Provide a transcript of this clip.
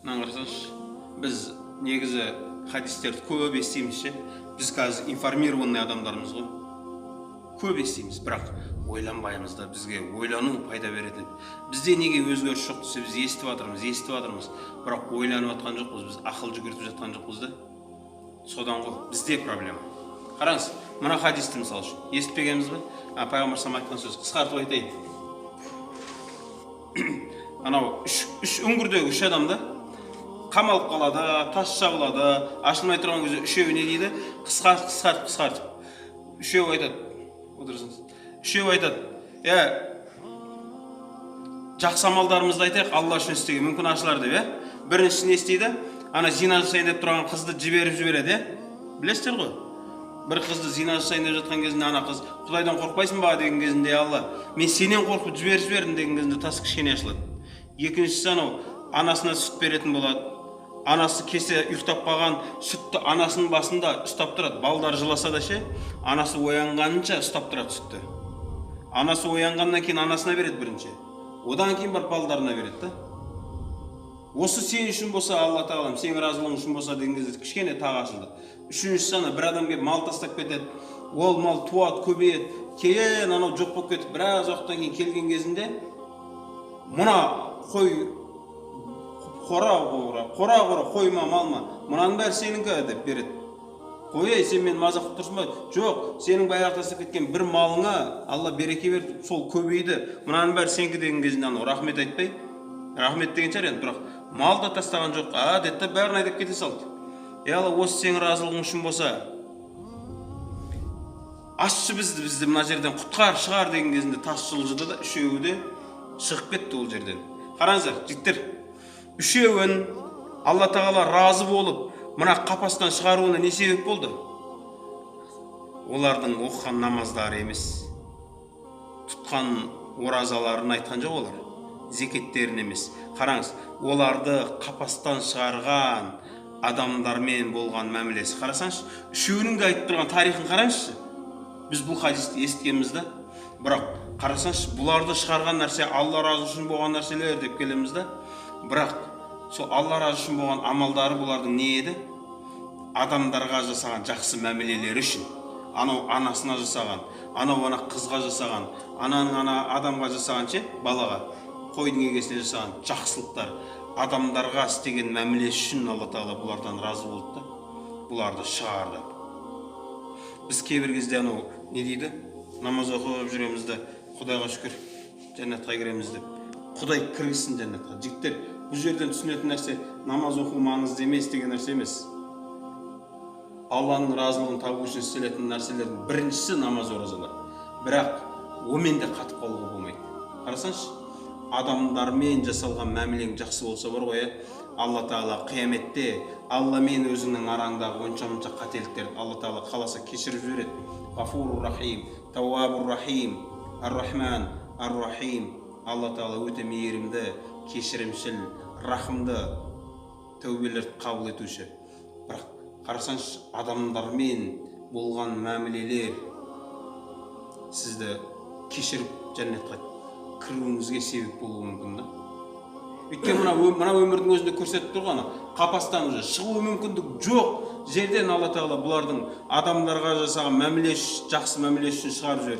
Мына қарасаңызшы, біз негізі хадистерді көп естиміз ше. Біз қазір информированный адамдармыз ғой. Көп естиміз, бірақ ойланбаймыз да, бізге ойлану пайда береді. Бізде неге өзгеріс жоқ десе, біз естіп жатырмыз, бірақ ойланып жатқан жоқпыз, біз ақыл жүгіртіп жатқан жоқпыз да. Содан ғой, бізде проблема. Қараңыз, мына хадисті мысал үшін естіпегенбіз бе? Пайғамбар салам айтқан сөз, қысқартып айтайын. Анау үш үңгірдегі үш адамда қамалып қалады, тас жабылады, ашылмай тұрған кезде үшеуі не дейді? Қысқартып. Үшеуі айтады, отырсаңыз. Үшеуі айтады, жақсы амалдарымызды айтайық, Алла үшін істеуге мүмкін ашылар деп, Біріншісі не істейді? Ана зина жасайын деп тұрған қызды жіберіп жібереді, Білесіздер ғой? Бір қызды зина жасайын деп жатқан кезінде ана қыз, Құдайдан қорықпайсың ба деген кезінде, Алла, мен сенен қорқып жібердім деген кезінде тас кішкене ашылады. Екіншісі анау анасына сүт беретін болады. Анасы кесе ұйықтап қалған сүтті анасының басында ұстап тұрады. Балдар жыласа да ше, анасы оянғанынша ұстап тұрады сүтті. Анасы оянғаннан кейін анасына береді бірінші. Одан кейін барып балдарына береді да. Осы сен үшін болса, Алла тағалам, сен разылығың үшін болса деген кезде кішкене тағы ашылды. Үшіншісі ана бір адам келіп мал тастап кетеді. Ол мал туады, көбейеді. Кейін анау жоқ болып кетіп, біраз уақыттан кейін келген кезінде мына қой қора қойма малма, мұнаның бәрі сенікі деп береді. Қой, сен мен мазақ қылып тұрсың ба? Жоқ, сенің баяғы тастап кеткен бір малыңа Алла береке берді, сол көбейді. Мұнаның бәрі сенікі деген кезінде анау рахмет айтпай, рахмет деген шығар енді, бірақ мал да тастаған жоқ, деді, бәрін айдап кете салды. Алла, осы сенің разылығың үшін болса, ашшы бізді мына жерден құтқар, шығар деген кезінде тас жылжыды да, үшеуі де шығып кетті ол жерден. Қараңыздар, жігіттер, үшеуін Алла тағала разы болып, мына қапастан шығаруына не себеп болды? Олардың оқыған намаздары емес, тұтқан оразаларын айтқан жоқ олар, зекеттерін емес. Қараңыз, оларды қапастан шығарған адамдармен болған мәмілесі. Қарасаңыз, үшеуінің де айтып тұрған тарихын қараңызшы. Біз бұл хадисті естігенмізді, бірақ қарасаңыз, бұларды шығарған нәрсе Алла разы үшін болған нәрселер деп келеміз да. Бірақ сол Алла разы үшін болған амалдары бұлардың не еді? Адамдарға жасаған жақсы мәмілелері үшін. Анау анасына жасаған, анау ана қызға жасаған, ананың ана адамға жасаған ше, балаға, қойдың егесіне жасаған жақсылықтар, адамдарға істеген мәмілесі үшін Алла тағала бұлардан разы болды да, бұларды шығарды. Біз кейбір кезде анау не дейді? Намаз оқып жүремізді, Құдайға шүкір, жәннатқа кіреміз деп. Құдай кіргізсін жәннатқа. Жігіттер, бұл жерден түсінетін нәрсе намаз оқу маңызды емес деген нәрсе емес. Алланың разылығын табу үшін істелетін нәрселердің біріншісі намаз оразалар. Бірақ омен де қатып қалуға болмайды. Қарасаңызшы, адамдармен жасалған мәмілең жақсы болса бар ғой, Алла тағала қияметте Алла мен өзіңнің араңдағы онша-мұнша қателіктерді Алла тағала қаласа кешіріп жібереді. Ғафурур рахим, тауабур рахим, ар-рахман, ар-рахим. Алла тағала өте мейірімді, кешірімшіл, рахымды, тәубелерді қабыл етуші. Бірақ қарасаңызшы, адамдармен болған мәмілелер сізді кешіріп жәннатқа кіруіңізге себеп болуы мүмкін да. Өйткені мына өмірдің өзінде көрсетіп тұрғаны, қапастан уже шығу мүмкіндік жоқ жерден Алла тағала бұлардың адамдарға жасаған жақсы мәмілесі үшін шығарып жіберді.